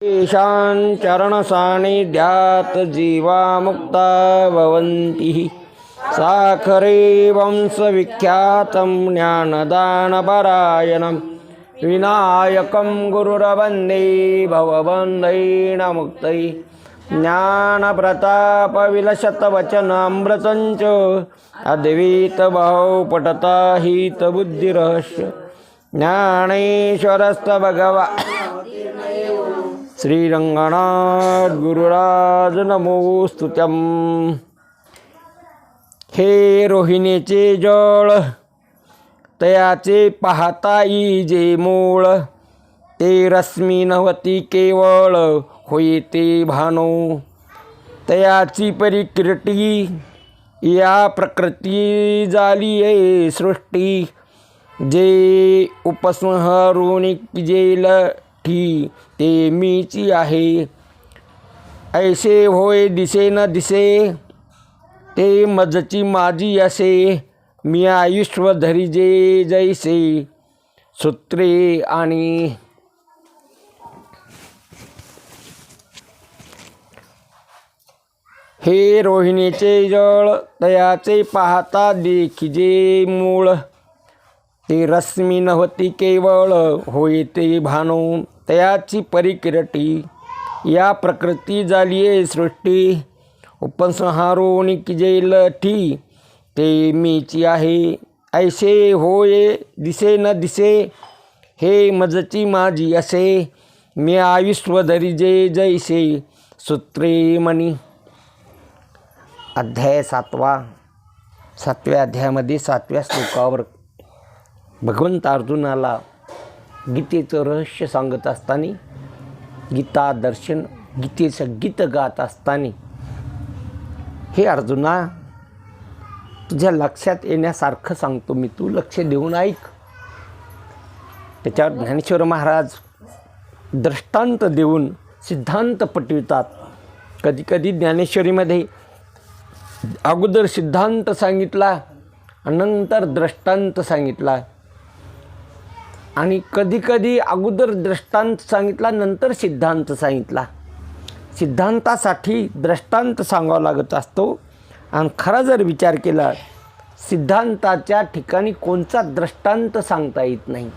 ईशान चरण सानिध्यात जीवा मुक्ता भवन्ति। साखरे वंश विख्यातं ज्ञानदानपरायणं विनायकं गुरुर्वन्दे भवबन्धेन मुक्तये। ज्ञानप्रतापविलसतवचनामृतं च अद्वैतभाव पठता हितबुद्धिरहस्य। ज्ञानेश्वरस्तभगवा श्रीरंगनाथ गुरुराज नमोस्तुत्यं। हे रोहिणीचे जळ तयाचे पाहता जे मूळ, ते रश्मी नव्हती केवळ होई ते भानो। तयाची परिकीर्ती या प्रकृती झाली आहे सृष्टी, जे उपसंहरून जेल ठी ते मीची आहे। ऐसे होय दिसे न दिसे, ते मजची माझी असे। मी आयुष्य धरिजे जैसे सूत्रे आणि हे रोहिणीचे जळ तयाचे पाहता देखिजे मूळ, ते रश्मी नव्हती केवळ होय ते भानो। तयाची परिकीर्ती या प्रकृती झालीये सृष्टी, उपसंहारून जेल ठी ते मीची आहे। ऐसे होय दिसे न दिसे, हे मजची माझी असे। मी आयुष्य धरिजे जैसे सूत्रे मणी। अध्याय 7व्या अध्यायामध्ये 7व्या श्लोकावर भगवंत अर्जुनाला गीतेचं रहस्य सांगत असताना, गीता दर्शन गीतेचं गीत गात असताना, हे अर्जुना तुझ्या लक्षात येण्यासारखं सांगतो मी, तू लक्ष देऊन ऐक। त्याच्यावर ज्ञानेश्वर महाराज दृष्टांत देऊन सिद्धांत पटवितात। कधीकधी ज्ञानेश्वरीमध्ये अगोदर सिद्धांत सांगितला, नंतर दृष्टांत सांगितला, आणि कधीकधी अगोदर दृष्टांत सांगितला नंतर सिद्धांत सांगितला। सिद्धांतासाठी दृष्टांत सांगावा लागत असतो, आणि खरा जर विचार केला सिद्धांताच्या ठिकाणी कोणता दृष्टांत सांगता येत नाही,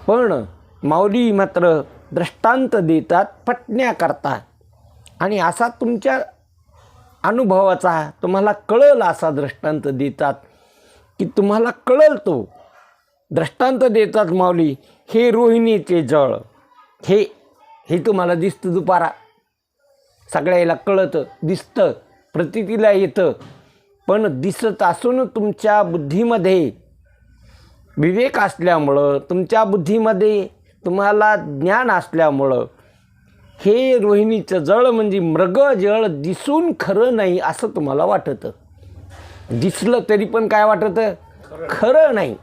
पण माऊली मात्र दृष्टांत देतात पटण्याकरता। आणि असा तुमच्या अनुभवाचा तुम्हाला कळल असा दृष्टांत देतात, की तुम्हाला कळल तो दृष्टांत देतात माऊली। हे रोहिणीचे जळ हे तुम्हाला दिसतं, दुपारा सगळ्याला कळतं, दिसतं, प्रतीतीला येतं, पण दिसत असून तुमच्या बुद्धीमध्ये विवेक असल्यामुळं, तुमच्या बुद्धीमध्ये तुम्हाला ज्ञान असल्यामुळं, हे रोहिणीचं जळ म्हणजे मृग जळ दिसून खरं नाही असं तुम्हाला वाटतं। दिसलं तरी पण काय वाटतं, खरं नाही।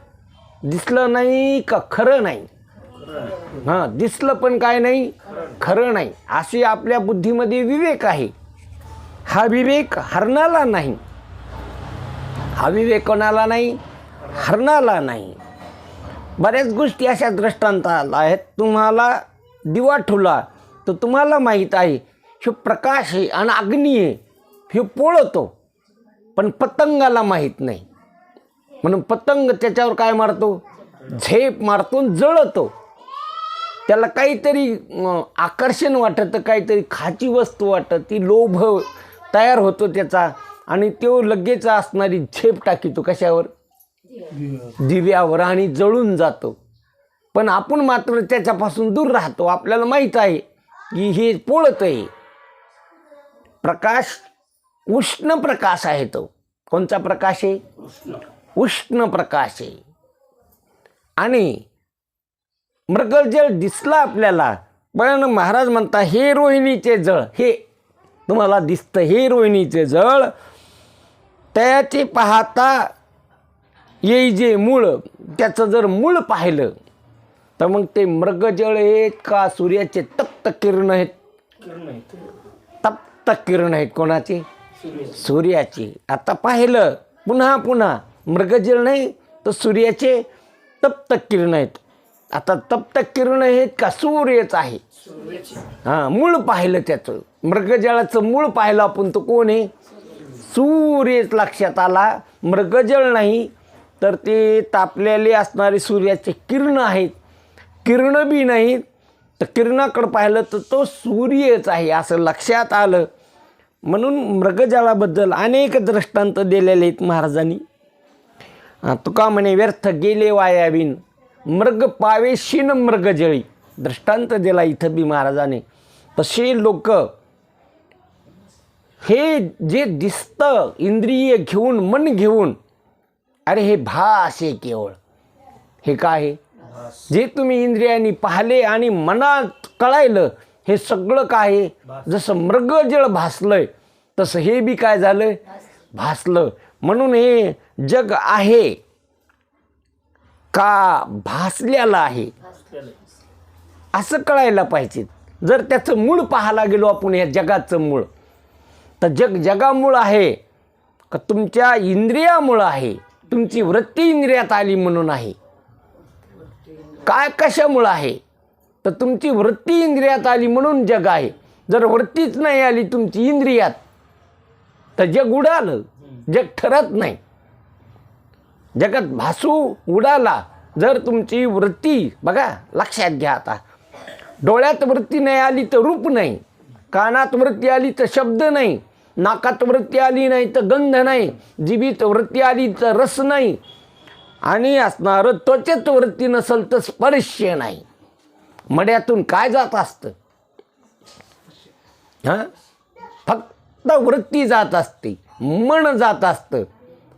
दिसलं नाही का खरं नाही, हां, दिसलं पण काय नाही, खरं नाही, अशी आपल्या बुद्धीमध्ये विवेक आहे। हा विवेक हरणाला नाही, हा विवेक कोणाला नाही, हरणाला नाही। बऱ्याच गोष्टी अशा दृष्टांताला आहेत। तुम्हाला दिवा ठेवला तर तुम्हाला माहीत आहे हे प्रकाश आहे आणि अग्नी आहे, हे पोळतो, पण पतंगाला माहीत नाही। म्हणून पतंग त्याच्यावर काय मारतो, झेप मारतो, जळतो। त्याला काहीतरी आकर्षण वाटतं, काहीतरी खाची वस्तू वाटतं, ती लोभ तयार होतो त्याचा, आणि तो लगेच असणारी झेप टाकीतो कशावर, दिव्यावर, आणि जळून जातो। पण आपण मात्र त्याच्यापासून दूर राहतो। आपल्याला माहीत आहे की हे पोळत आहे। प्रकाश उष्ण प्रकाश आहे, तो कोणता प्रकाश आहे, उष्ण प्रकाश आहे। आणि मृगजळ दिसला आपल्याला, पण महाराज म्हणता हे रोहिणीचे जळ, हे तुम्हाला दिसतं, हे रोहिणीचे जळ त्याचे पाहता येई जे मूळ, त्याचं जर मूळ पाहिलं तर मग ते मृगजळ आहेत का सूर्याचे तप्त किरण आहेत, तप्त किरण आहेत, कोणाचे, सूर्याचे। आता पाहिलं पुन्हा पुन्हा मृगजळ नाही तर सूर्याचे तप्त किरण आहेत। आता तप्त किरण आहेत का सूर्यच आहे. हां, मूळ पाहिलं त्याचं, मृगजळाचं मूळ पाहिलं आपण, तो कोण आहे? सूर्यच लक्षात आला. मृगजळ नाही तर ते तापलेले असणारे सूर्याचे किरण आहेत. किरण बी नाहीत तर किरणाकडं पाहिलं तर तो सूर्यच आहे असं लक्षात आलं. म्हणून मृगजळाबद्दल अनेक दृष्टांत दिलेले आहेत महाराजांनी. तुका म्हणे व्यर्थ गेले वायाविन, मृग पावे शिन मृगजळी, दृष्टांत दिला इथं बी महाराजाने. तसे लोक हे जे दिसतं इंद्रिय घेऊन, मन घेऊन, अरे हे भास आहे केवळ. हे काय आहे? जे तुम्ही इंद्रियांनी पाहिले आणि मनात कळायलं, हे सगळं काय आहे? जसं मृगजळ भासलंय तसं हे बी काय झालं? भासलं. म्हणून हे जग आहे का भासलेलं आहे असं कळायला पाहिजे. जर त्याचं मूळ पाहायला गेलो आपण, या जगाचं मूळ, तर जग जगामुळं आहे का तुमच्या इंद्रियामुळं आहे? तुमची वृत्ती इंद्रियात आली म्हणून आहे. काय कशामुळं आहे? तर तुमची वृत्ती इंद्रियात आली म्हणून जग आहे. जर वृत्तीच नाही आली तुमची इंद्रियात तर जग उडालं, जग ठरत नाही. जगात भासू उडाला जर तुमची वृत्ती, बघा लक्षात घ्या, आता डोळ्यात वृत्ती नाही आली तर रूप नाही, कानात वृत्ती आली तर शब्द नाही, नाकात वृत्ती आली नाही तर गंध नाही, जिभीत वृत्ती आली तर रस नाही, आणि असणारं त्वचेत वृत्ती नसेल तर स्पर्श नाही. मड्यातून काय जात असतं? हां, फक्त वृत्ती जात असते, मन जात असतं.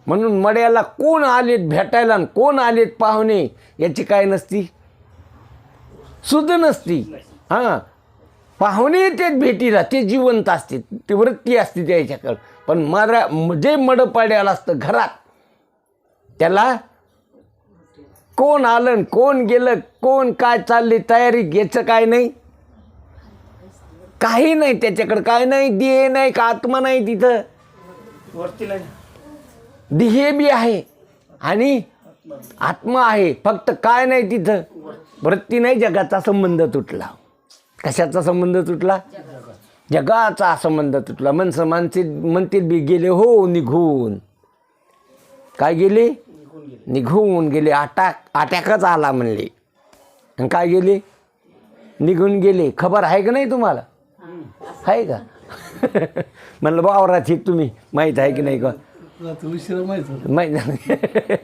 म्हणून मड्याला कोण आलेत भेटायला आणि कोण आलेत पाहुणे याची काय नसती, सुध नसती. हां, पाहुणे येतात भेटीला, ते जिवंत असते, ती वृत्ती असते त्याच्याकडं. पण जे मड पाड्याला असतं घरात, त्याला कोण आलं, कोण गेलं, कोण काय चालले तयारी, याचं काय नाही, काही नाही त्याच्याकडं. काय नाही, देह नाही का आत्मा नाही तिथं, वरती नाही, देह बी आहे आणि आत्मा आहे, फक्त काय नाही तिथं, वृत्ती नाही. जगाचा संबंध तुटला. कशाचा संबंध तुटला? जगाचा संबंध तुटला. माणसं म्हणतील बी गेले हो निघून. काय गेले? निघून गेले. अटॅकच आला म्हणले, आणि काय गेले? निघून गेले. खबर आहे का नाही तुम्हाला? आहे का? म्हणलं वावराची तुम्ही माहीत आहे की नाही का? माहीत नाही.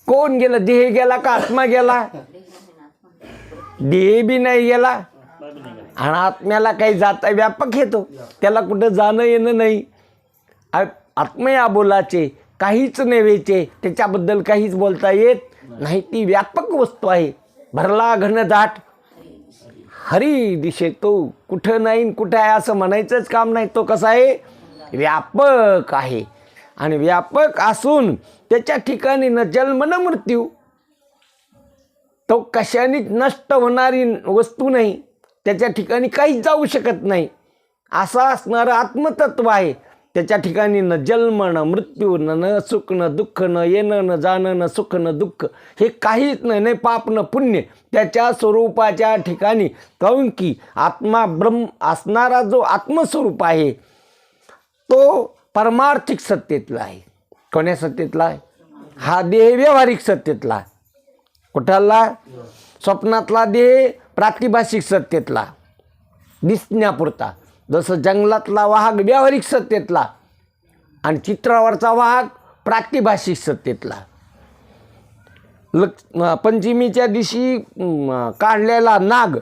कोण गेलं? देह गेला का आत्मा गेला? देह बी नाही गेला आणि आत्म्याला काही जाता व्यापक येतो, त्याला कुठं जाणं येणं नाही. आत्मा या बोलाचे काहीच नेवेचे, त्याच्याबद्दल काहीच बोलता येत नाही. ती व्यापक वस्तू आहे. भरला घनदाट हरी दिशे, तो कुठं नाही कुठं आहे असं म्हणायचंच काम नाही. तो कसा आहे? व्यापक आहे. आणि व्यापक असून त्याच्या ठिकाणी न जन्म न मृत्यू, तो कशाने नष्ट होणारी वस्तू नाही, त्याच्या ठिकाणी काहीच जाऊ शकत नाही. असं असणारं आत्मतत्व आहे. त्याच्या ठिकाणी न जन्म न मृत्यू, न सुख न दुःख, न येणं न जाणं, न सुख न दुःख, हे काहीच नाही. नाही पाप न पुण्य. त्याच्या स्वरूपाच्या ठिकाणी, काऊन की आत्मा ब्रह्म असणारा जो आत्मस्वरूप आहे तो परमार्थिक सत्तेतला आहे. कोण्या सत्तेतला आहे? हा देह व्यावहारिक सत्तेतला. कुठाला? स्वप्नातला देह प्रातिभाषिक सत्तेतला, दिसण्यापुरता. जसं जंगलातला वाघ व्यावहारिक सत्तेतला आणि चित्रावरचा वाघ प्रातिभाषिक सत्तेतला. पंचमीच्या दिवशी काढलेला नाग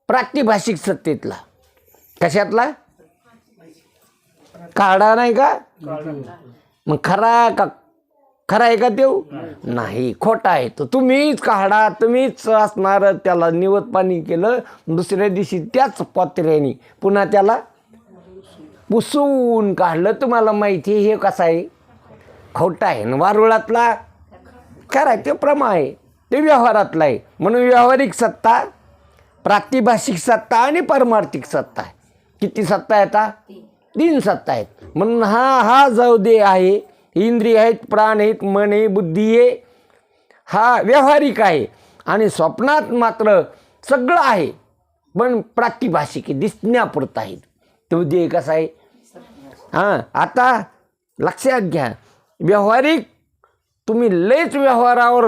प्रातिभाषिक सत्तेतला. कशातला? काढा नाही का? मग खरा का? खरा आहे का तो? नाही, खोटा आहे तो. तुम्हीच काढा, तुम्हीच असणार. त्याला निवत पाणी केलं, दुसऱ्या दिवशी त्याच पात्र्याने पुन्हा त्याला पुसून काढलं. तुम्हाला माहिती आहे हे कसं आहे? खोटा आहे. वारुळातला खरा आहे, ते प्रमा आहे, ते व्यवहारातला आहे. म्हणून व्यावहारिक सत्ता, प्रातिभाषिक सत्ता आणि परमार्थिक सत्ता आहे. किती सत्ता आहेत? 3 सत्ता आहेत. म्हणून हा जो देह आहे, इंद्रिय आहेत, प्राण आहेत, मन आहे, बुद्धी आहे, हा व्यावहारिक आहे आणि स्वप्नात मात्र सगळं आहे पण प्रातिभाषिक आहे, दिसण्यापुरतं आहे. तो जे कसं आहे हां. आता लक्षात घ्या, व्यावहारिक तुम्ही लयच व्यवहारावर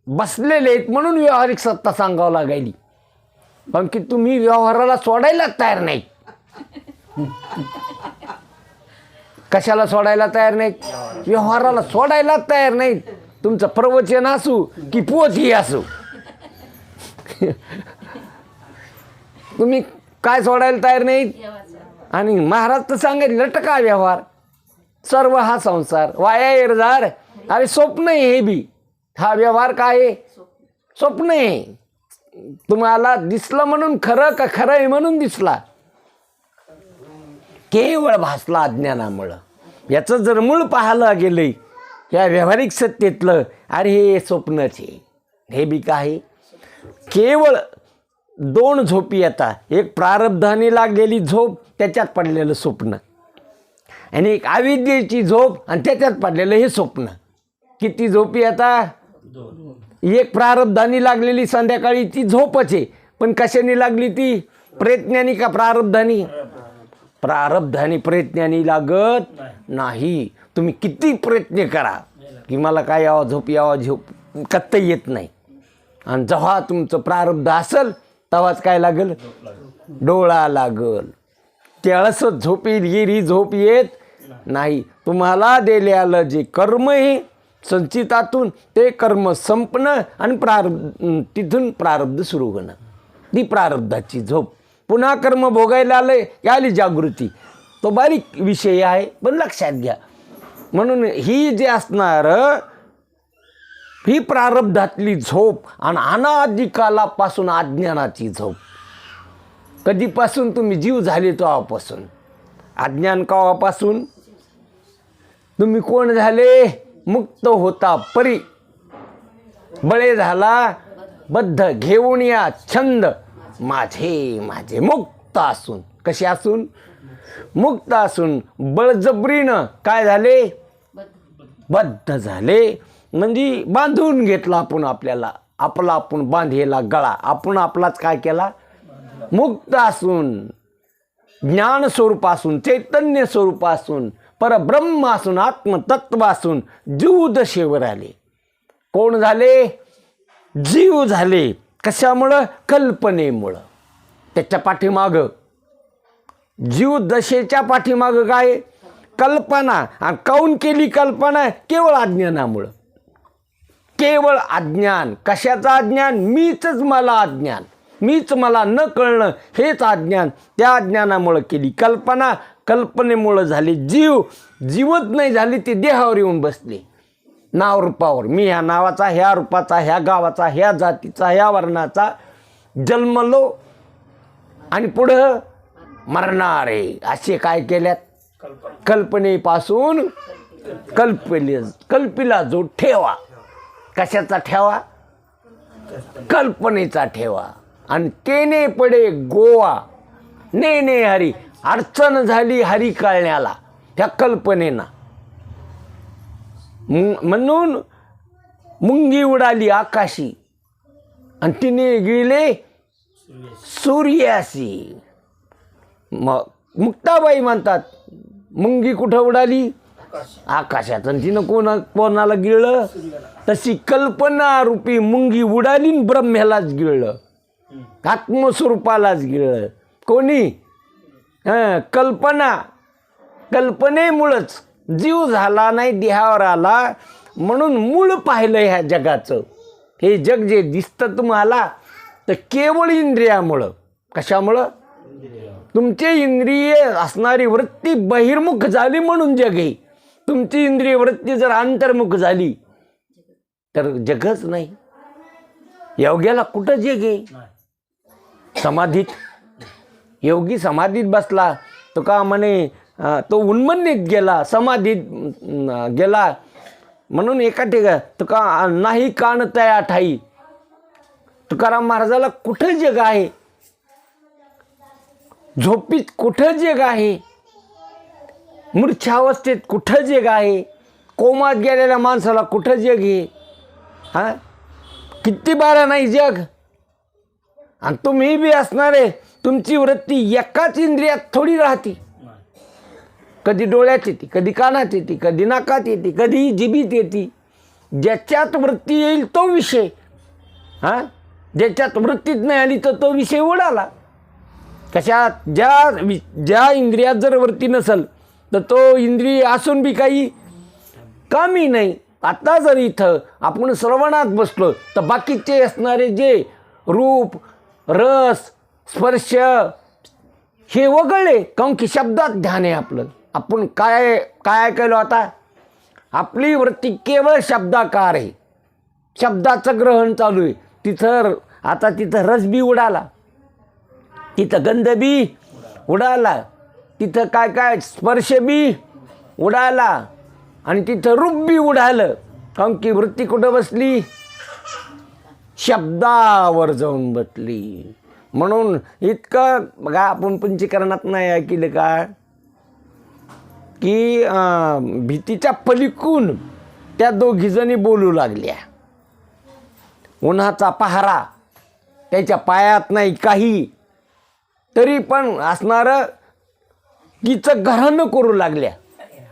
बसलेले आहेत म्हणून व्यावहारिक सत्ता सांगावं लागायली, पण की तुम्ही व्यवहाराला सोडायला तयार नाही. कशाला सोडायला तयार नाहीत? व्यवहाराला सोडायला तयार नाहीत. तुमचं प्रवचन असू की पोथी असू, तुम्ही काय सोडायला तयार नाहीत. आणि महाराज तर सांगितलं लटका व्यवहार सर्व हा संसार वाया येरजार. अरे स्वप्न आहे हे बी, हा व्यवहार काय आहे? स्वप्न आहे. तुम्हाला दिसलं म्हणून खरं का खरं आहे म्हणून दिसला? केवळ भासला अज्ञानामुळं. याचं जर मूळ पाहायला गेलं या व्यावहारिक सत्तेतलं, अरे हे स्वप्नच आहे. हे बी काय? केवळ दोन झोपी येतात, एक प्रारब्धाने लागलेली झोप त्याच्यात पडलेलं स्वप्न, आणि एक अविद्येची झोप आणि त्याच्यात पडलेलं हे स्वप्न. किती झोपी येतात? एक प्रारब्धाने लागलेली संध्याकाळी ती झोपच आहे, पण कशाने लागली ती? प्रयत्नाने का प्रारब्धाने? प्रारब्धाने प्रयत्नाने लागत नाही. तुम्ही किती प्रयत्न करा की मला काय यावं झोप यावं झोप कत्ता येत नाही. आणि जेव्हा तुमचं प्रारब्ध असेल तेव्हाच काय लागल? डोळा लागल. त्याळस झोपी गिरी झोप येत नाही. तुम्हाला दिलेलं जे कर्म आहे संचितातून ते कर्म संपणं आणि तिथून प्रारब्ध सुरू होणं, ती प्रारब्धाची झोप. पुन्हा कर्म भोगायला आलंय आली जागृती. तो बारीक विषय आहे पण लक्षात घ्या. म्हणून ही जे असणार ही प्रारब्धातली झोप आणि अनादिकालापासून अज्ञानाची झोप. कधीपासून तुम्ही जीव झाले तेव्हापासून. अज्ञान केव्हापासून? तुम्ही कोण झाले? मुक्त होता परी बळे झाला बद्ध घेऊन या छंद माझे माझे. मुक्त असून, कसे असून? मुक्त असून बळजबरीनं काय झाले? बद्ध झाले. म्हणजे बांधून घेतला आपण आपल्याला, आपला आपण बांधलेला गळा आपण आपलाच काय केला? मुक्त असून, ज्ञान स्वरूप असून, चैतन्य स्वरूप असून, परब्रह्म असून, आत्मतत्व असून जीव दशेवर आले. कोण झाले? जीव झाले. कशामुळं? कल्पनेमुळं. त्याच्या पाठीमागं जीव दशेच्या पाठीमागं काय? कल्पना. आणि काऊन केली कल्पना? केवळ अज्ञानामुळं. केवळ अज्ञान. कशाचं अज्ञान? मीच मला अज्ञान, मीच मला न कळणं हेच अज्ञान. त्या अज्ञानामुळं केली कल्पना, कल्पनेमुळं झाली जीव. जीवच नाही झाली ती देहावर येऊन बसली, नाव रूपावर. मी ह्या नावाचा, ह्या रूपाचा, ह्या गावाचा, ह्या जातीचा, ह्या वर्णाचा जन्मलो आणि पुढं मरणार आहे असे काय केल्यात? कल्पनेपासून कल्पिला जो ठेवा. कशाचा ठेवा? कल्पनेचा ठेवा. आणि तेने पडे गोवा नेने हरी. अडचण झाली हरी कळण्याला त्या कल्पनेना. म्हणून मुंगी उडाली आकाशी आणि तिने गिळले सूर्याशी. मग मुक्ताबाई म्हणतात मुंगी कुठं उडाली? आकाशात. आणि तिनं कोणाला गिळलं? तशी कल्पना रूपी मुंगी उडाली आणि ब्रह्म्यालाच गिळलं, आत्मस्वरूपालाच गिळलं. कोणी? कल्पना. कल्पनेमुळंच जीव झाला नाही, देहावर आला. म्हणून मूळ पाहिलं ह्या जगाचं. हे जग जे दिसतं तुम्हाला तर केवळ इंद्रियामुळं. कशामुळं? तुमचे इंद्रिय असणारी वृत्ती बहिर्मुख झाली म्हणून जग आहे. तुमची इंद्रिय वृत्ती जर अंतर्मुख झाली तर जगच नाही. योग्याला कुठं जग आहे? समाधीत. योगी समाधीत बसला तो का म्हणे तो उन्मन्नीत गेला, समाधीत गेला. म्हणून एका ठिकाणी तुका नाही कान तया ठाई. तुकाराम महाराजाला कुठं जग आहे? झोपीत कुठं जग आहे? मूर्छावस्थेत कुठं जग आहे? कोमात गेलेल्या माणसाला कुठं जग आहे? हां किती बारा नाही जग. आणि तुम्ही बी असणारे तुमची वृत्ती एकाच इंद्रियात थोडी राहते. कधी डोळ्यात येते, कधी कानात येते, कधी नाकात येते, कधी जिभीत येते. ज्याच्यात वृत्ती येईल तो विषय. हां ज्याच्यात वृत्तीच नाही आली तर तो विषय उडाला. कशात ज्या इंद्रियात जर वृत्ती नसेल तर तो इंद्रिय असून बी काही कामी नाही. आता जर इथं आपण श्रवणात बसलो तर बाकीचे असणारे जे रूप रस स्पर्श हे वगळले. काऊन की शब्दात ध्यान आहे आपलं. आपण काय काय ऐकलो आता. आपली वृत्ती केवळ शब्दाकार आहे. शब्दाचं ग्रहण चालू आहे. तिथं रस बी उडाला, तिथं गंध बी उडाला, तिथं काय काय स्पर्श बी उडाला आणि तिथं रूप बी उडालं. काऊन की वृत्ती कुठं बसली, शब्दावर जाऊन बसली. म्हणून इतकं बघा आपण पंचीकरणात नाही ऐकलं का की भीतीच्या पलीकडून त्या दोघीजणी बोलू लागल्या. उन्हाचा पहारा, त्याच्या पायात नाही काही, तरी पण असणारं तिचं घराणं करू लागल्या.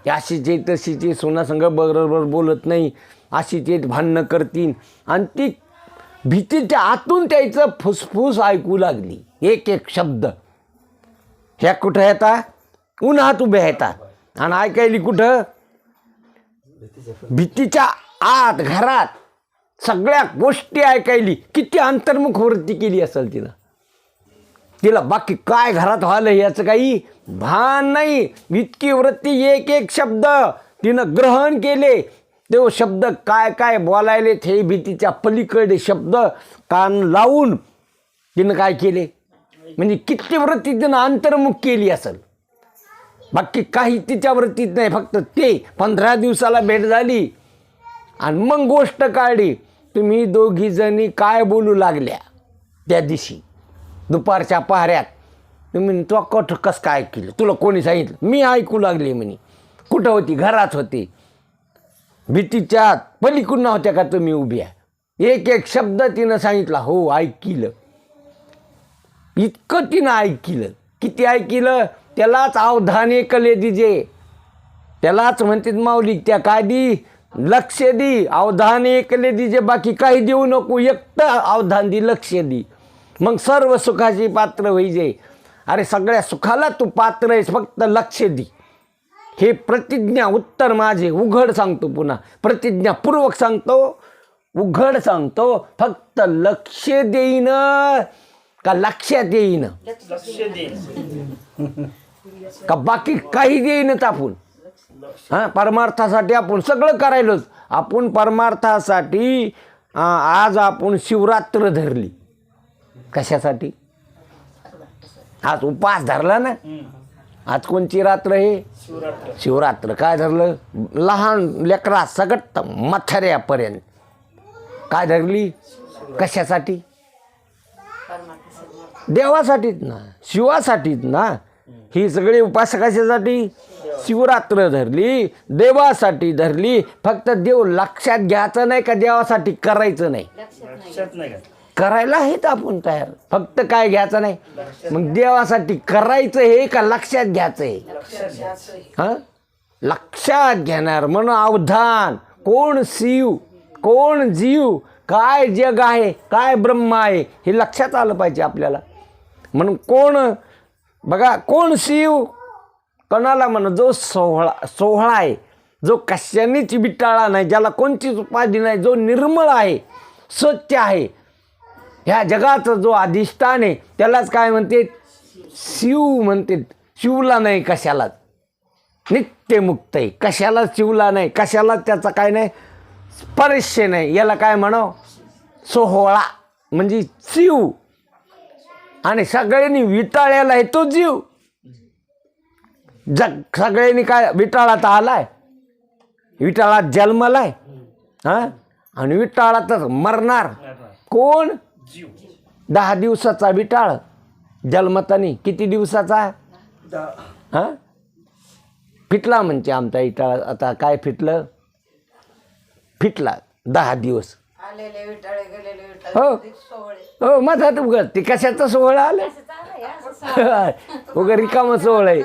अशीच आहे तशीच आहे, सोनासंग बरोबर बोलत नाही, अशीच आहेत भांडणं करतील. आणि ती भीतीच्या आतून त्याचं फुसफुस ऐकू लागली. एक एक शब्द ह्या कुठं येता, उन्हात उभ्या येतात आणि ऐकायली कुठं, भीतीच्या आत घरात. सगळ्या गोष्टी ऐकायली. किती अंतर्मुख वृत्ती केली असेल तिला बाकी काय घरात व्हायला याचं काही भान नाही. इतकी वृत्ती एक एक शब्द तिनं ग्रहण केले. तो शब्द काय काय बोलायले ते भीतीच्या पलीकडे शब्द कान लावून तिनं काय केले. म्हणजे किती वृत्ती तिनं अंतर्मुख केली असेल. बाकी काही तिच्या वृत्तीत नाही. फक्त ते 15 दिवसाला भेट झाली आणि मग गोष्ट काढली. तुम्ही दोघी जणी काय बोलू लागल्या त्या दिवशी दुपारच्या पहाऱ्यात. तुम्ही तो कसं काय केलं, तुला कोणी सांगितलं. मी ऐकू लागले म्हणे. कुठं होती, घरात होती. भीतीच्या पलीकडून नव्हत्या का तुम्ही उभ्या. एक एक शब्द तिनं सांगितला. हो ऐकिलं. इतकं तिनं ऐकिलं. किती ऐकिलं, त्यालाच अवधाने कले दिजे. त्यालाच म्हणतात माऊली त्या काय दी, लक्ष दी, अवधान एकले दिजे, बाकी काही देऊ नको, एकटं अवधान दी, लक्ष दी, मग सर्व सुखाची पात्र होईजे. अरे सगळ्या सुखाला तू पात्र आहेस, फक्त लक्ष दी. हे प्रतिज्ञा उत्तर माझे उघड सांगतो, पुन्हा प्रतिज्ञापूर्वक सांगतो, उघड सांगतो. फक्त लक्ष देईन का लक्षात येईन का बाकी काही देईनच आपण. हां परमार्थासाठी आपण सगळं करायलोच. आपण परमार्थासाठी आज आपण शिवरात्र धरली. कशासाठी? आज उपास धरला ना. आज कोणची रात्र आहे? शिवरात्र. काय धरलं? लहान लेकरा सगट म्हाताऱ्यापर्यंत काय धरली? कशासाठी? देवासाठीच ना, शिवासाठीच ना. ही सगळी उपास कशासाठी? शिवरात्र धरली, देवासाठी धरली. फक्त देव लक्षात घ्यायचं नाही का देवासाठी करायचं नाही. करायला आहेत आपण तयार, फक्त काय घ्यायचं नाही. मग देवासाठी करायचं हे का लक्षात घ्यायचं हे? हां लक्षात घेणार. म्हणून अवधान. कोण शिव, कोण जीव, काय जग आहे, काय ब्रह्म आहे हे लक्षात आलं पाहिजे आपल्याला. म्हणून कोण बघा, कोण शिव कोणाला म्हणा, जो सोहळा आहे, जो कशानेच बिटाळा नाही, ज्याला कोणतीच उपाधी नाही, जो निर्मळ आहे, स्वच्छ आहे, ह्या जगाचं जो अधिष्ठान आहे त्यालाच काय म्हणते? शिव म्हणते. शिवला नाही कशालाच, नित्यमुक्त आहे, कशालाच शिवला नाही, कशालाच त्याचा काय नाही स्पर्श नाही. याला काय म्हणावं? सोहळा म्हणजे शिव. आणि सगळ्यांनी विटाळ्याला आहे तो जीव. सगळ्यांनी काय विटाळात आलाय, विटाळात जन्मलाय. हां आणि विटाळातच मरणार. कोण? 10 दिवसाचा विटाळ जन्मतानी. किती दिवसाचा? हां फिटला म्हणजे आमचा विटाळ. आता काय फिटलं? फिटला 10 दिवस. आलेले विटाळे गेलेले हो. विटाळे सोहळे हो मधात उगत ते कशाचा सोहळा आला वगैरे रिकामं सोहळा आहे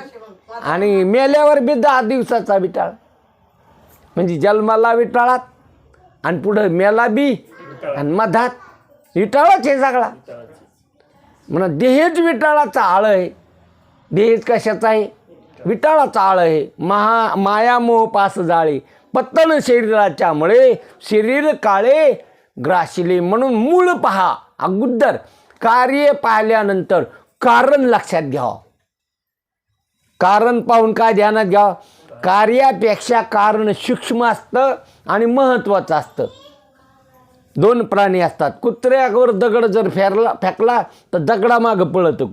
आणि मेल्यावर बी 10 दिवसाचा विटाळ म्हणजे जन्माला विटाळात आणि पुढं मेला बी आणि मधात विटाळाच आहे सगळा म्हणून देहेच विटाळाचा आळ आहे. देहेच कशाचा आहे विटाळाचा आळ आहे. माया मोह पास जाळे पतन शरीराच्यामुळे शरीर काळे ग्रासिले म्हणून मूळ पहा अगोदर कार्य पाहिल्यानंतर कारण लक्षात घ्यावं. कारण पाहून काय ध्यानात घ्यावं कार्यापेक्षा कारण सूक्ष्म असतं आणि महत्त्वाचं असतं. 2 प्राणी असतात. कुत्र्यावर दगड जर फेकला तर दगडामागं पळतं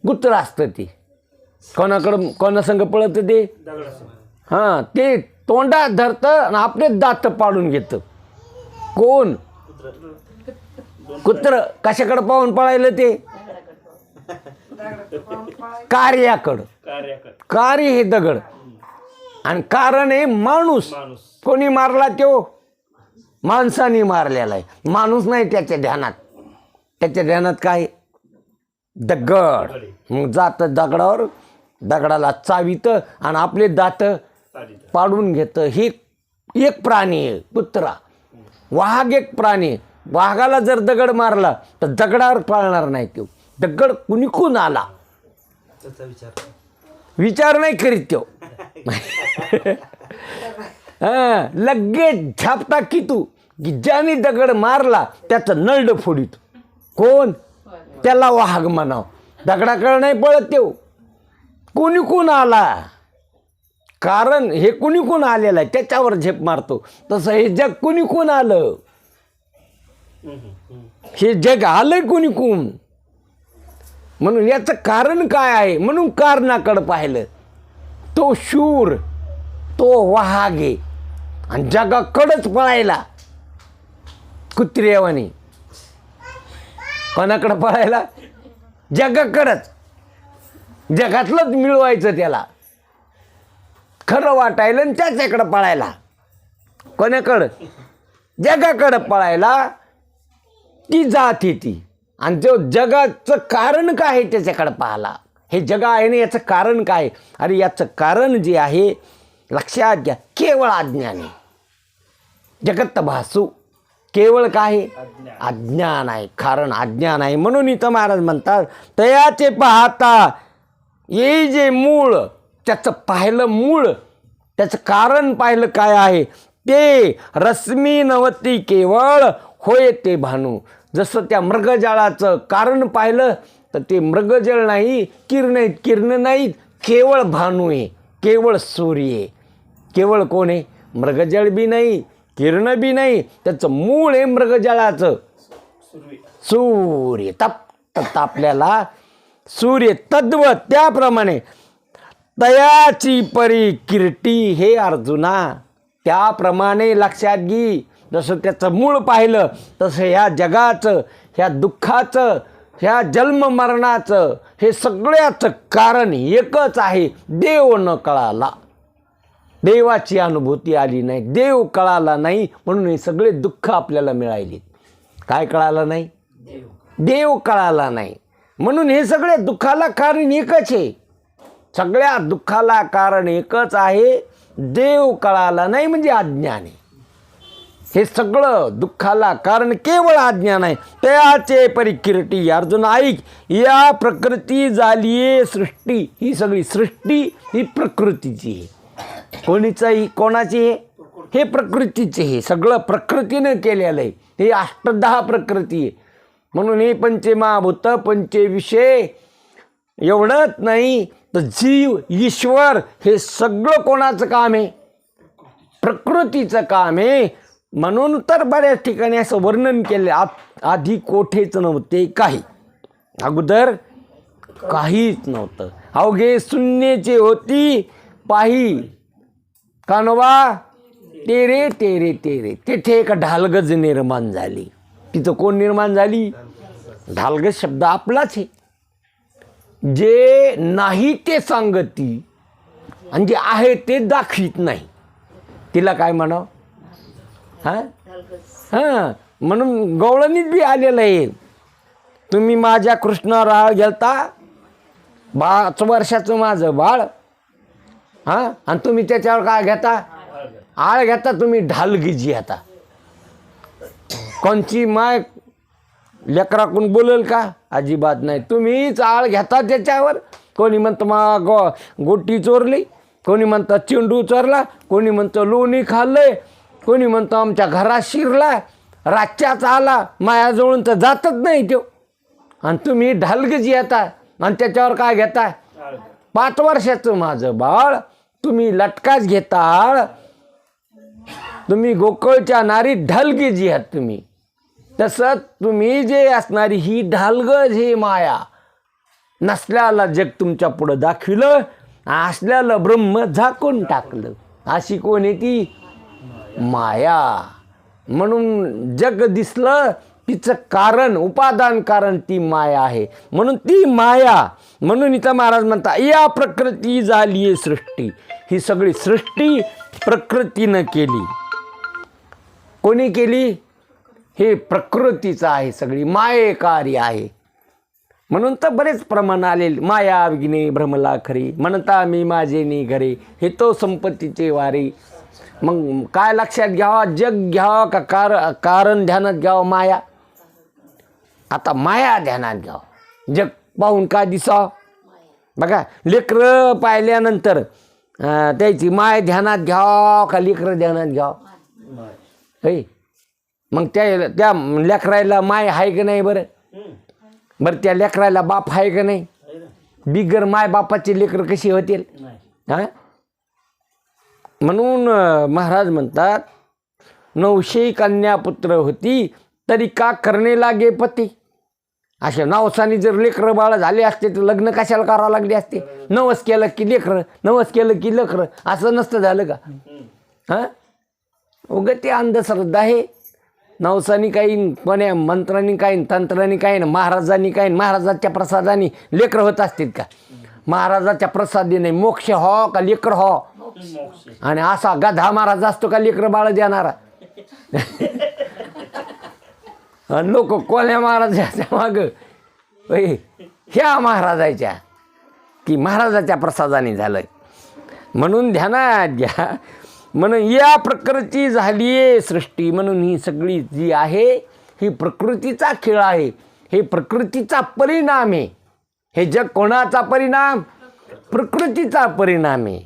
कुत्रं असतं ते कोणासंग पळतं ते हां ते तोंडात धरतं आणि आपले दात पाडून घेतं. कोण कुत्रं कशाकडं पाहून पळायलं ते कार्याकडं. कार्य हे दगड आणि कारण आहे माणूस. कोणी मारला तो माणसाने मारलेला आहे. माणूस नाही त्याच्या ध्यानात काय दगड. मग जातं दगडावर दगडाला चावितं आणि आपले दात पाडून घेतं. हे एक प्राणी आहे कुत्रा. वाघ एक प्राणी आहे. वाघाला जर दगड मारला तर दगडावर पाळणार नाही तो. दगड कुणीकून आला विचार नाही करीत तो. लगेच झापता की तू की ज्याने दगड मारला त्याचं नळड फोडीत. कोण त्याला वाघ म्हणाव. दगडाकडे नाही पळत तो. कुणीकून आला कारण हे कुणीकून आलेलं आहे त्याच्यावर झेप मारतो. तसं हे जग कुणीकून आलं हे जग आलंय कुणीकून म्हणून याचं कारण काय आहे म्हणून कारणाकडं पाहिलं. तो शूर तो वाघ आहे आणि जगाकडंच पळायला कुत्र्यावानी. कोणाकडं पळायला जगाकडंच. जगातलंच मिळवायचं त्याला खरं वाटायला आणि त्याच्याकडं पळायला. कोणाकडं जगाकडं पळायला ती जात ती आणि जो जगाचं कारण काय आहे त्याच्याकडं पाहला. हे जग आहे ना याचं कारण काय. अरे याचं कारण जे आहे लक्षात घ्या केवळ अज्ञान आहे. जगत भासू केवळ काय अज्ञान आहे. कारण अज्ञान आहे. म्हणून इथं महाराज म्हणतात तयाचे पाहता ये जे मूळ त्याचं पाहिलं मूळ त्याचं कारण पाहिलं काय आहे ते रश्मी नवती केवळ होय ते भानू. जसं त्या मृगजळाचं कारण पाहिलं तर ते मृगजळ नाही किरण नाहीत केवळ भानू आहे केवळ सूर्य आहे. केवळ कोण आहे मृगजळ बी नाही किरण बी नाही त्याचं मूळ आहे मृगजळाचं सूर्य. आपल्याला सूर्य तद्व त्याप्रमाणे तयाची परी किरटी हे अर्जुना. त्याप्रमाणे लक्षात घे जसं त्याचं मूळ पाहिलं तसं ह्या जगाचं ह्या दुःखाचं ह्या जन्ममरणाचं हे सगळ्याचं कारण एकच आहे. देव न कळाला. देवाची अनुभूती आली नाही. देव कळाला नाही म्हणून हे सगळे दुःख आपल्याला मिळाली. काय कळालं नाही देव कळाला नाही म्हणून हे सगळे दुःखाला कारण एकच आहे. सगळ्या दुःखाला कारण एकच आहे. देव कळाला नाही म्हणजे अज्ञान आहे. हे सगळं दुःखाला कारण केवळ अज्ञान आहे. तयाचे परिकिरटी अर्जुन ऐक या प्रकृती झालीये सृष्टी. ही सगळी सृष्टी ही प्रकृतीची आहे. कोणाची आहे हे प्रकृतीचे. हे सगळं प्रकृतीनं केलेलं आहे. हे 8-10 प्रकृती आहे. म्हणून हे पंचमहाभूत पंचविषय एवढंच नाही तर जीव ईश्वर हे सगळं कोणाचं काम आहे प्रकृतीचं काम आहे. म्हणून तर बऱ्याच ठिकाणी असं वर्णन केले आधी कोठेच नव्हते काही. अगोदर काहीच नव्हतं. अवघे शून्यचे होती पाही कानोबा तेरे तेरे तेरे. तेथे एक ढालगज निर्माण झाली. तिथं कोण निर्माण झाली ढालगज शब्द आपलाच आहे. जे नाही ते सांगती आणि जे आहे ते दाखवित नाही तिला काय म्हणावं हां हां, म्हणून गवळणीत बी आलेलं आहे. तुम्ही माझ्या कृष्णावर आळ गेलता, 5 वर्षाचं माझं बाळ, हां, आणि तुम्ही त्याच्यावर काय घेता? आळ घेता. तुम्ही ढालगिजी आता. कोणची माय लेकराकडून बोलेल का? अजिबात नाही. तुम्हीच आळ घेता त्याच्यावर. कोणी म्हणतं गोटी चोरली, कोणी म्हणतं चेंडू चोरला, कोणी म्हणतं लोणी खाल्लंय, कोणी म्हणतं आमच्या घरात शिरला, रातच्याच आला, मायाजवळून तर जातच नाही तो. आणि तुम्ही ढालगजी येता आणि त्याच्यावर काय घेता? 5 वर्षाचं माझं बाळ. तुम्ही लटकाच घेता. तुम्ही गोकुळच्या नारी ढालगजी आहात तुम्ही. तसं तुम्ही जे असणारी ही ढालगज ही माया. नसल्याला जग तुमच्या पुढं दाखविलं, असल्याला ब्रह्म झाकून टाकलं. अशी कोण आहे ती? माया. म्हणून जग दिसलं, तिचं कारण, उपादान कारण ती माया आहे. म्हणून ती माया. म्हणून इथं महाराज म्हणता, या प्रकृती झाली आहे सृष्टी. ही सगळी सृष्टी प्रकृतीनं केली. कोणी केली? हे प्रकृतीचं आहे, सगळी मायेकारी आहे. म्हणून तर बरेच प्रमाण आले. माया विघ्ने भ्रमला खरी, म्हणता मी माझे नी घरे, हे तो संपत्तीचे वारे. मग काय लक्षात घ्यावा? जग घ्यावा का कारण ध्यानात घ्यावं? माया. आता माया ध्यानात घ्यावं. जग पाहून काय दिसावं? बघा, लेकरं पाहिल्यानंतर त्याची माय ध्यानात घ्यावं का लेकरं ध्यानात घ्यावं? हे मग त्या लेकरायला माय आहे का नाही? बरं बरं, त्या लेकरायला बाप आहे का नाही? बिगर माय बापाचे लेकरं कशी होतील? हां, म्हणून महाराज म्हणतात, 900 कन्यापुत्र होती तरी का करणे लागे पती. अशा नवसानी जर लेकरं बाळ झाले असते तर लग्न कशाला करावं लागले असते? नवस केलं की लेकरं, नवस केलं की लेकरं, असं नसतं झालं का? हां, उगं ते अंधश्रद्धा आहे. नवसानी काही, कोण्या मंत्रांनी काही, तंत्रांनी काही ना, महाराजांनी काही, महाराजाच्या प्रसादाने लेकरं होत असतील का? महाराजाच्या प्रसादीने मोक्ष हो का लेकर हो? आणि असा गधा महाराज असतो का लेकरं बाळ देणारा? लोक कोण्या महाराजाच्या माग? ह्या महाराजाच्या, की महाराजाच्या प्रसादाने झालंय. म्हणून ध्यानात घ्या. म्हणून या प्रकृती झाली आहे सृष्टी. म्हणून ही सगळी जी आहे ही प्रकृतीचा खेळ आहे. हे प्रकृतीचा परिणाम आहे. हे जग कोणाचा परिणाम? प्रकृतीचा परिणाम आहे.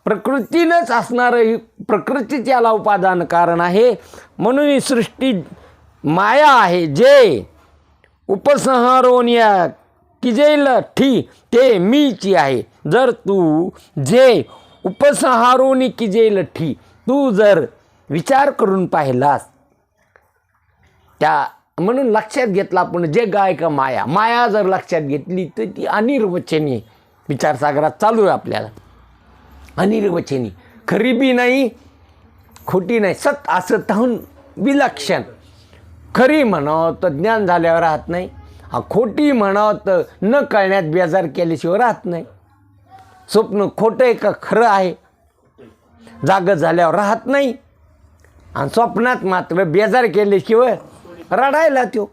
प्रकृतीनंच असणारं ही प्रकृतीच याला उपादान कारण आहे. म्हणून ही सृष्टी माया आहे. जे उपसंहारोन या किजेल ठी ते मीची आहे. जर तू जे उपसंहारोनी किजेल ठी, तू जर विचार करून पाहिलास त्या, म्हणून लक्षात घेतला आपण जे गाय का माया. माया जर लक्षात घेतली तर ती अनिर्वचनीय विचारसागरात चालू आहे आपल्याला. अनिर्वचनी, खरी बी नाही, खोटी नाही, सत असताहून विलक्षण. खरी म्हणावं तर ज्ञान झाल्यावर राहत नाही, खोटी म्हणावं तर न कळण्यात बेजार केल्याशिवाय राहत नाही. स्वप्न खोटं आहे का खरं आहे? जाग झाल्यावर राहत नाही. आणि स्वप्नात मात्र बेजार केल्याशिवाय रडायला, तो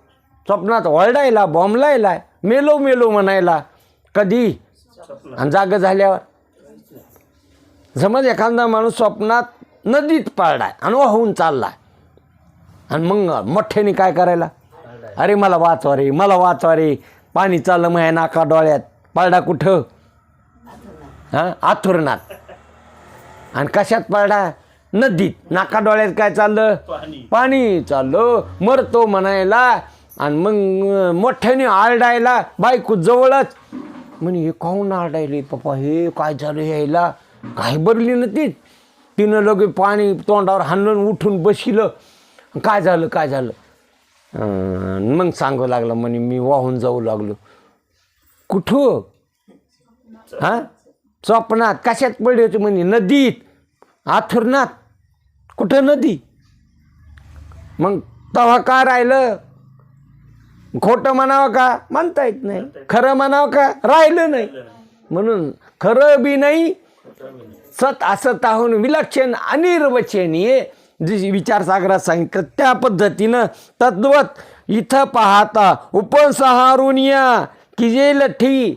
स्वप्नात ओरडायला, बॉम्बलायला, मेलो मेलो म्हणायला कधी, आणि जाग झाल्यावर. समज एखादा माणूस स्वप्नात नदीत पडलाय आणि वाहून चाललाय, आणि मग मोठ्याने काय करायला? अरे मला वाचवा रे, मला वाचवा रे, पाणी चाललं माझ्या नाका डोळ्यात. पडला कुठं? हां, आथुरणात. आणि कशात पडला? नदीत. नाका डोळ्यात काय चाललं? पाणी चाललं. मरतो म्हणायला, आणि मग मोठ्याने आरडायला, बायको जवळच. म्हणे हे काहून आरडायले पप्पा, हे काय झालं यायला? काय भरली ना ती. तिनं लगे पाणी तोंडावर हाणून उठून बसिलं. काय झालं काय झालं? मग सांगू लागलं, म्हणे मी वाहून जाऊ लागलो. कुठं? हां, स्वप्नात. कशात पडली होती? म्हणे नदीत, आथुरणात. कुठं नदी? मग तेव्हा काय राहिलं? खोटं म्हणावं का? म्हणता येत नाही. खरं म्हणावं का? राहिलं नाही. म्हणून खरं बी नाही, सत असताहून विलक्षण अनिर्वचनीय जी विचारसागरात सांगितलं त्या पद्धतीनं तद्वत इथं पाहता उपसंहारून या की जे लठी.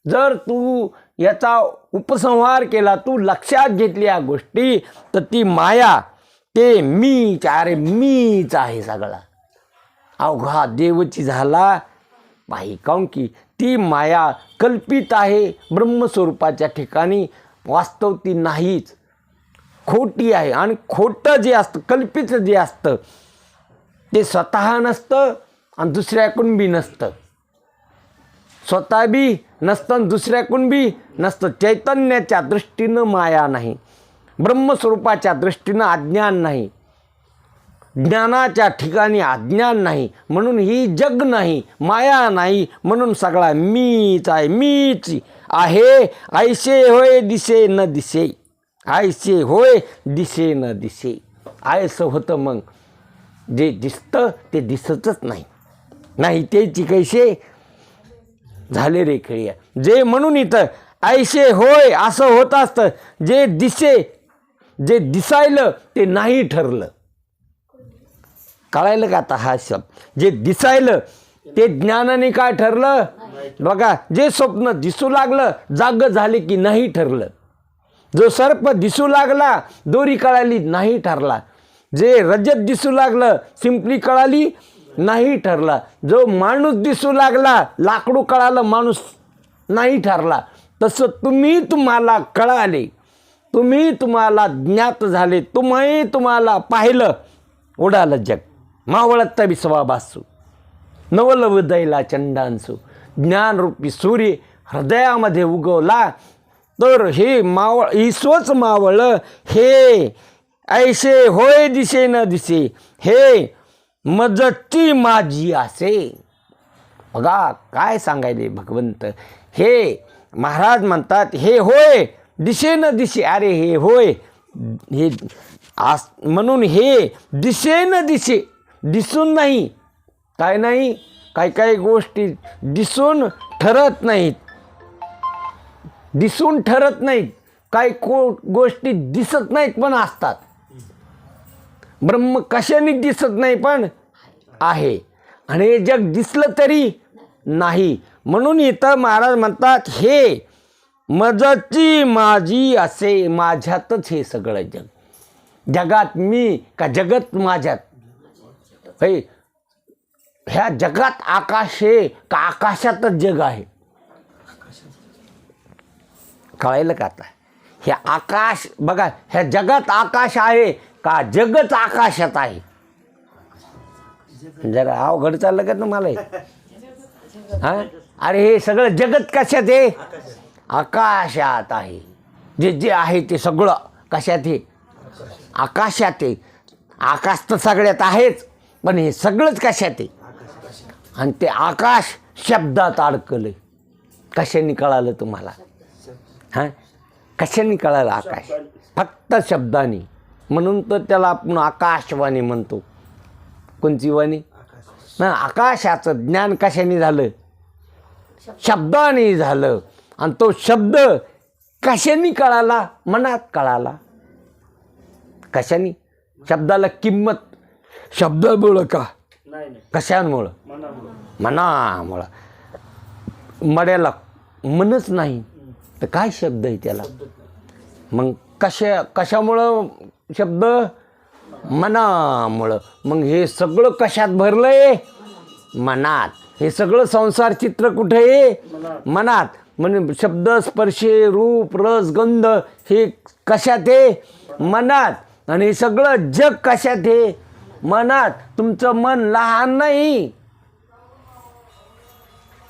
जर तू याचा उपसंहार केला, तू लक्षात घेतल्या गोष्टी, तर ती माया ते मीच, अरे मीच आहे सगळा. अवघा देवची झाला बाई, काऊन की ती माया कल्पित आहे ब्रह्मस्वरूपाच्या ठिकाणी, वास्तव ती नाहीच, खोटी आहे. आणि खोटं जे असतं, कल्पित जे असतं ते स्वतः नसतं आणि दुसऱ्याकडून बी नसतं. स्वतः बी नसतं आणि दुसऱ्याकडून बी नसतं. चैतन्याच्या दृष्टीनं माया नाही, ब्रह्मस्वरूपाच्या दृष्टीनं अज्ञान नाही, ज्ञानाच्या ठिकाणी अज्ञान नाही, म्हणून ही जग नाही, माया नाही, म्हणून सगळा मीच आहे, मीच आहे. ऐसे होय दिसे न दिसे, ऐसे होय दिसे न दिसे. आयसं होतं मग जे दिसतं ते दिसतच नाही, नाही तेची कैसे झाले रे खेळ्या. जे म्हणून इथं ऐसे होय असं होत असतं, जे दिसे, जे दिसायलं ते नाही ठरलं. कळायलं का आता हा शब्द? जे दिसायलं ते ज्ञानाने काय ठरलं बघा. जे स्वप्न दिसू लागलं जाग झाले की नाही ठरलं. जो सर्प दिसू लागला दोरी कळाली नाही ठरला. जे रजत दिसू लागलं सिंपली कळाली नाही ठरला. जो माणूस दिसू लागला लाकडू कळालं माणूस नाही ठरला. तसं तुम्हाला कळाले, तुम्हाला ज्ञात झाले, तुम्हाला पाहिलं, उडालं जग. मावळत विश्वाभासू नवलवदयला चंडांसू. ज्ञानरूपी सूर्य हृदयामध्ये उगवला तर हे मावळ ईश्वच मावळ. हे ऐसे होय दिसे न दिसे, हे मजची माझी असे. बघा काय सांगायले भगवंत. हे महाराज म्हणतात हे होय दिसे न दिसे, अरे हे होय हे म्हणून हे दिसे न दिसे, दिसून नाही. काय नाही, काही गोष्टी दिसून ठरत नाहीत, दिसून ठरत नाहीत. काही गोष्टी दिसत नाहीत पण असतात. ब्रह्म कशाने दिसत नाही पण आहे, आणि हे जग दिसलं तरी नाही. म्हणून इथं महाराज म्हणतात हे मजची माझी असे, माझ्यातच हे सगळं जग. जगात मी का जगत माझ्यात? ह्या जगात आकाश आहे का आकाशातच जग आहे? कळायलं का आता? हे आकाश बघा, ह्या जगात आकाश आहे का जगच आकाशात आहे? जरा अवघड चाललं का तुम्हाला? हा, अरे हे सगळं जगत कशात आहे? आकाशात आहे. जे जे आहे ते सगळं कशात आहे? आकाशात आहे. आकाश तर सगळ्यात आहेच, पण हे सगळंच कशात आहे? आणि ते आकाश शब्दात अडकलं. कशाने कळालं तुम्हाला? हां, कशाने कळालं आकाश? फक्त शब्दाने. म्हणून तर त्याला आपण आकाशवाणी म्हणतो. कोणची वाणी? ना, आकाशाचं ज्ञान कशाने झालं? शब्दाने झालं. आणि तो शब्द कशाने कळाला? मनात कळाला. कशाने? शब्दाला किंमत शब्दामुळं का? कशामुळं? मनामुळं. मड्याला मनच नाही तर काय शब्द आहे त्याला? मग कशामुळं शब्द? मनामुळं. मग हे सगळं कशात भरलंय? मनात. हे सगळं संसार चित्र कुठे आहे? मनात. म्हणजे शब्द स्पर्शे रूप रस गंध हे कशात आहे? मनात. आणि हे सगळं जग कशात आहे? मनात. तुमचं मन लहान नाही,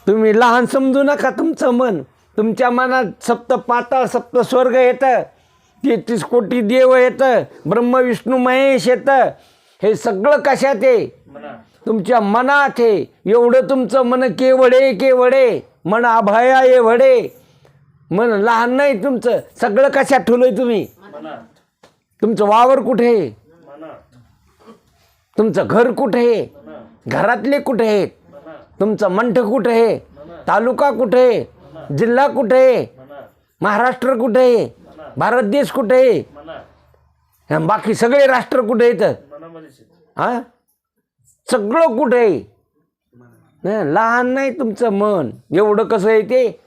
तुम्ही लहान समजू नका तुमचं मन. तुमच्या मनात सप्त पाताळ सप्त स्वर्ग येतं, 33 कोटी देव येतं, ब्रह्म विष्णू महेश येतं. हे सगळं कशात आहे? तुमच्या मनात आहे. एवढं तुमचं मन केवढे मन अभया ये वडे. मन लहान नाही तुमचं. सगळं कशात ठेवलंय तुम्ही? तुमचं वावर कुठे आहे? तुमचं घर कुठे आहे? घरातले कुठे आहेत? तुमचं मंठ कुठे आहे? तालुका कुठे आहे? जिल्हा कुठे आहे? महाराष्ट्र कुठे आहे? भारत देश कुठे आहे? आणि बाकी सगळे राष्ट्र कुठे येतं? मनामध्येच आहे. हा, सगळं कुठे आहे? नाही, लहान नाही तुमचं मन. एवढं कसं आहे ते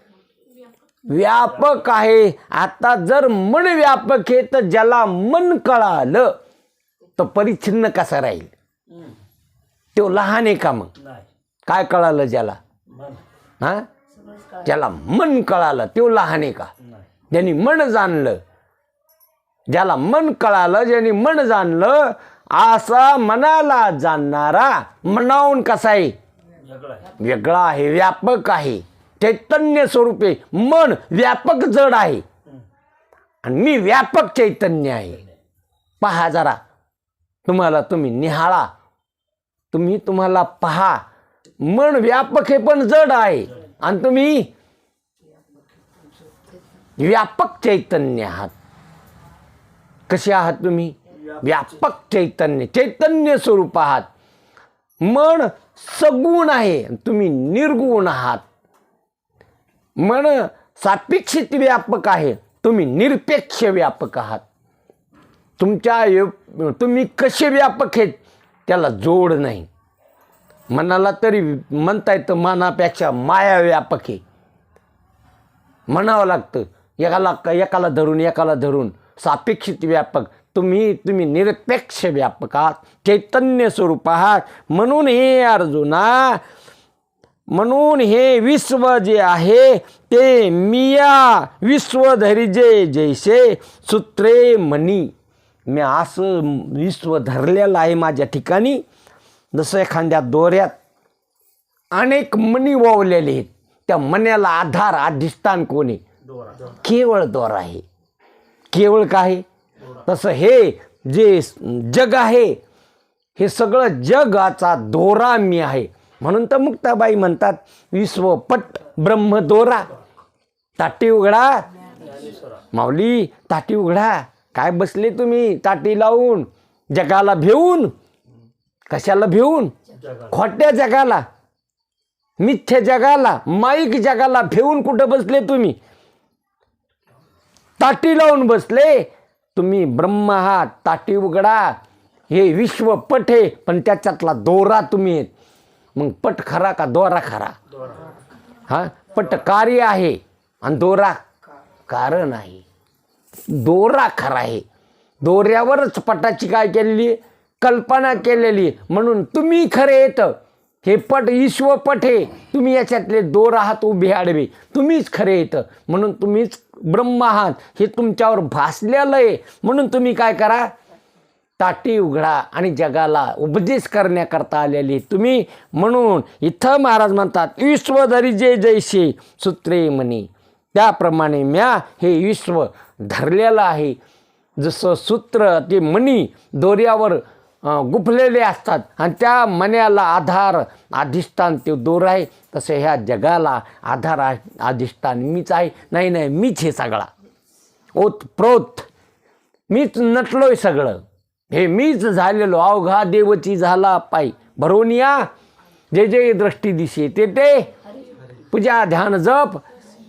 व्यापक आहे. आता जर मन व्यापक आहे तर ज्याला मन कळालं तर परिच्छिन्न कसा राहील? तो लहान आहे का? मग नाही काय कळालं ज्याला? मन हा, ज्याला मन कळालं तो लहान आहे का? नाही. ज्यांनी मन जाणलं, ज्याला मन कळालं, ज्यांनी मन जाणलं, असा मनाला जाणणारा मनाहून कसा आहे? वेगळं आहे. वेगळा आहे, व्यापक आहे, चैतन्य स्वरूपे. मन व्यापक जड आहे आणि मी व्यापक चैतन्य आहे. पहा जरा, तुम्ही निहाळा, तुम्हाला पहा. मन व्यापक आहे पण जड आहे आणि तुम्ही व्यापक चैतन्य आहात. कसे आहात तुम्ही? व्यापक चैतन्य स्वरूप आहात. मन सगुण आहे, तुम्ही निर्गुण आहात. मन सापेक्षित व्यापक आहे, तुम्ही निरपेक्ष व्यापक आहात. तुम्ही कसे व्यापक आहेत त्याला जोड नाही. मनाला तरी म्हणता येतं मनापेक्षा माया व्यापक आहे, म्हणावं लागतं. एकाला धरून सापेक्षित व्यापक. तुम्ही निरपेक्ष व्यापक आहात, चैतन्य स्वरूप आहात. म्हणून हे अर्जुना, म्हणून हे विश्व जे आहे ते मिया विश्वधरी जे जैसे सूत्रे म्हणी. मी असं विश्व धरलेलं आहे माझ्या ठिकाणी, जसं एखाद्या दोऱ्यात अनेक मणी वावलेले आहेत. त्या मण्याला आधार अधिष्ठान कोणी? दोरा. केवळ दोरा आहे. केवळ काय? तसं हे जे जग आहे हे सगळं जगाचा दोरा मी आहे. म्हणून तर मुक्ताबाई म्हणतात विश्वपट ब्रह्म दोरा. ताटी उघडा माऊली, ताटी उघडा. काय बसले तुम्ही ताटी लावून? जगाला भेऊन. कशाला भेऊन? खोट्या जगाला, मिथ्या जगाला, माईक जगाला भेऊन कुठं बसले तुम्ही? ताटी लावून बसले. तुम्ही ब्रह्म आहात. ताटी उघडा. हे विश्व पट आहे पण त्याच्यातला दोरा तुम्ही आहेत. मग पट खरा का दोरा खरा? हा, पट कार्य आहे आणि दोरा कारण आहे. दोरा खरा आहे. दोऱ्यावरच पटाची काय केलेली? कल्पना केलेली. म्हणून तुम्ही खरे येत. हे पट ईश्वपट आहे, तुम्ही याच्यातले दोर आहात उभे आडवे. तुम्हीच खरे येतं. म्हणून तुम्हीच ब्रह्म आहात हे तुमच्यावर भासलेलं आहे. म्हणून तुम्ही काय करा? ताटी उघडा आणि जगाला उपदेश करण्याकरता आलेले तुम्ही. म्हणून इथं महाराज म्हणतात विश्वधरी जे जैसे सूत्रे म्हणे. त्याप्रमाणे म्या हे विश्व धरलेलं आहे. जसं सूत्र ते मणी दोऱ्यावर गुंफलेले असतात आणि त्या मण्याला आधार अधिष्ठान ते दोर आहे, तसं ह्या जगाला आधार अधिष्ठान मीच आहे. नाही मीच हे सगळा ओतप्रोत मीच नटलोय सगळं. हे मीच झालेलो अवघा देवची झाला पायी भरून या. जे जे दृष्टी दिसे ते पूजा ध्यान जप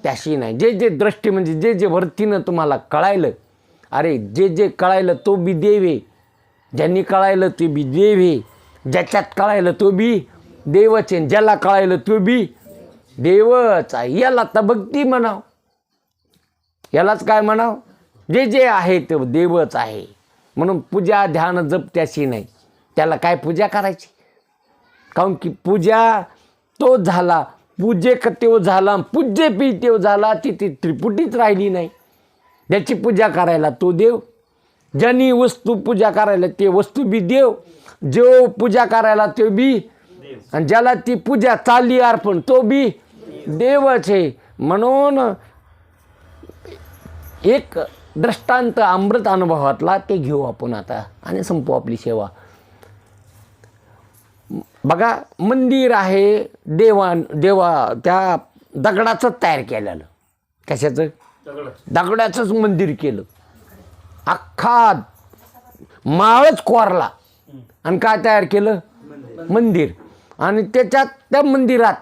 त्याशी नाही. जे दृष्टी म्हणजे जे वरतीनं तुम्हाला कळायलं. अरे जे कळायलं तो बी देवे. ज्यांनी कळायलं ते बी देवे. ज्याच्यात कळायलं तो बी देवच आहे. ज्याला कळायलं तो बी देवच आहे. याला तर भक्ती म्हणाव. यालाच काय म्हणाव? जे आहे ते देवच आहे. म्हणून पूजा ध्यान जप त्याशी नाही. त्याला काय पूजा करायची? काऊन की पूजा तो झाला, पूजेक तो झाला, पूज्य पी तो झाला. ती त्रिपुटीच राहिली नाही. ज्याची पूजा करायला तो देव. ज्यांनी वस्तू पूजा करायला ते वस्तू बी देव. जो पूजा करायला तो बी. आणि ज्याला ती पूजा चालली अर्पण तो बी देवच आहे. म्हणून एक दृष्टांत अमृत अनुभवातला ते घेऊ आपण आता आणि संपू आपली सेवा. बघा, मंदिर आहे देवा त्या दगडाचं तयार केलेलं. कशाचं? दगडाचंच मंदिर केलं. अख्खा माळच कोरला आणि काय तयार केलं? मंदिर. आणि त्याच्यात त्या मंदिरात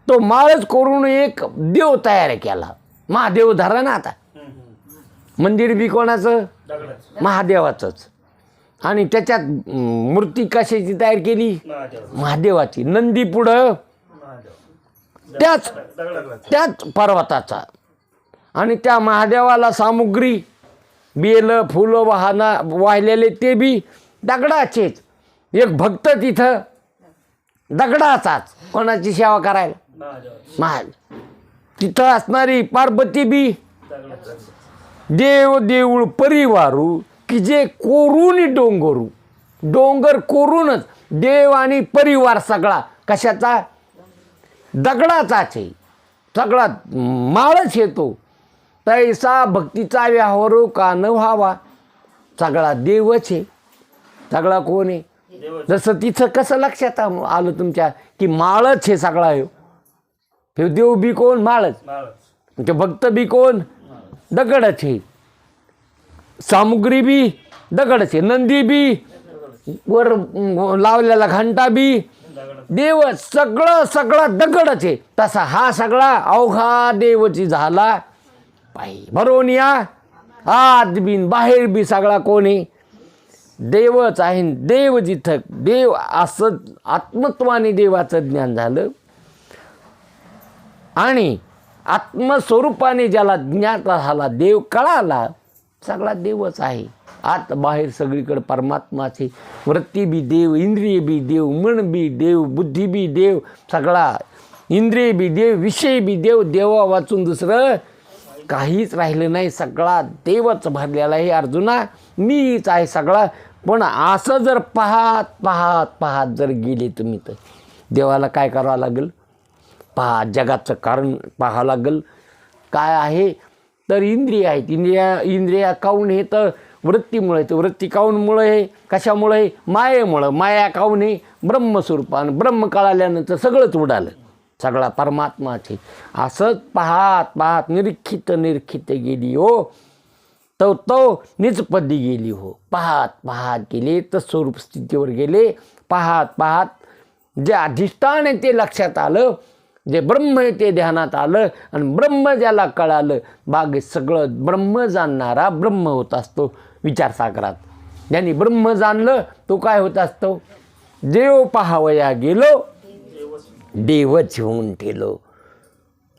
तो माळच कोरून एक देव तयार केला. महादेव धरा ना आता. मंदिर बी कोणाचं? दगडाचं महादेवाचंच. आणि त्याच्यात मूर्ती कशाची तयार केली? महादेव महादेवाची. नंदी पुढं महादेव त्याच पर्वताचा. आणि त्या महादेवाला सामुग्री बेलं फुलं वाहिलेले ते बी दगडाचेच. एक भक्त तिथं दगडाचाच. कोणाची सेवा करायला? महादेव. तिथं असणारी पार्वती बी देव देऊळ परिवारू की जे कोरून डोंगर कोरूनच देव आणि परिवार सगळा कशाचा? दगडाचाच आहे. सगळा माळच येतो. तैसा भक्तीचा व्यवहार का न व्हावा. सगळा देवच आहे. सगळा कोण आहे? जसं तिथं कसं लक्षात आलं तुमच्या की माळच हे सगळा आहे. हे देव बी कोण? माळच. ते भक्त बी कोण? दगडच आहे. सामुग्री बी दगडच आहे. नंदी बी वर लावलेला घंटा बी देवच. सगळं दगडच आहे. तसा हा सगळा अवघा देवची झाला पायी भरून या. आत बिन बाहेर बी सगळा कोण आहे? देवच आहे. देव जिथं देव असं आत्मत्वाने देवाचं ज्ञान झालं आणि आत्मस्वरूपाने ज्याला ज्ञात झाला देव कळाला सगळा देवच आहे. आत बाहेर सगळीकडे परमात्माचे. वृत्ती बी देव, इंद्रिय बी देव, मन बी देव, बुद्धी बी देव, सगळा इंद्रिय बी देव, विषय बी देव. देवा वाचून दुसरं काहीच राहिलं नाही. सगळा देवच भरलेला आहे. अर्जुना मीच आहे सगळा. पण असं जर पाहत जर गेले तुम्ही तर देवाला काय करावं लागेल? जगाचं कारण पाहावं लागेल. काय आहे तर इंद्रिय आहेत. इंद्रिया काऊन हे तर वृत्तीमुळे. तर वृत्ती काऊनमुळे आहे? कशामुळे आहे? मायेमुळं. माया काऊन आहे? ब्रह्मस्वरूपानं. ब्रह्म कळाल्यानंतर सगळंच उडालं. सगळा परमात्माचे. असंच पाहत निरीक्षित गेली हो. तो निजपदी गेली हो. पाहत गेले तर स्वरूप स्थितीवर गेले. पाहत जे अधिष्ठान आहे ते लक्षात आलं. जे ब्रह्म आहे ते ध्यानात आलं. आणि ब्रह्म ज्याला कळालं बागे सगळं ब्रह्म जाणणारा ब्रह्म होत असतो विचारसागरात. ज्यांनी ब्रह्म जाणलं तो काय होत असतो? देव पाहावया गेलो देवच होऊन ठेलो.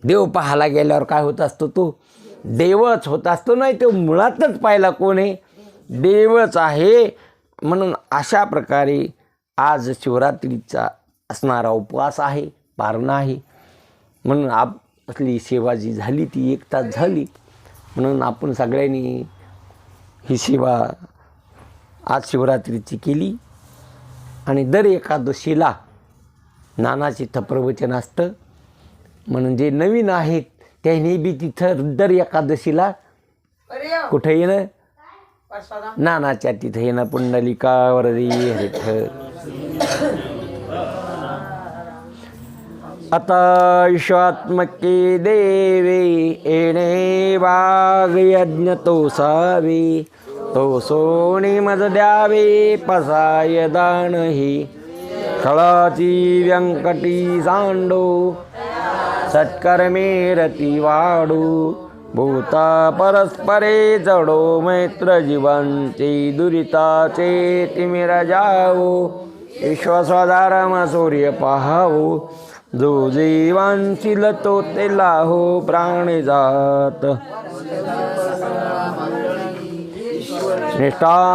देव पाहायला गेल्यावर काय होत असतो? तो देवच होत असतो. नाही तो मुळातच पाहिला कोण आहे? देवच आहे. म्हणून अशा प्रकारे आज शिवरात्रीचा असणारा उपवास आहे, पारणा आहे. म्हणून आपली सेवा जी झाली ती 1 तास झाली. म्हणून आपण सगळ्यांनी ही सेवा आज शिवरात्रीची केली. आणि दर एकादशीला नानाचे प्रवचन असतं. म्हणून जे नवीन आहेत त्याने बी तिथं दर एकादशीला कुठं येणं? नानाच्या तिथं येणं. पुंडलिकावरती हरिठ. आता विश्वात्मके देवे येणे वाघ यज्ञ तो सावे. तो सोनी मज द्यावे पसाय दानही. खळाची व्यंकटी सांडो सत्कर्मे रती वाढू. भूता परस्परे जडो मैत्र जीवांचे दुरिताचे तिमिर जावो. विश्वासाधारम सूर्य पाहावो. जो जीवांशील तो ते लाहो प्राणी जात. निष्ठा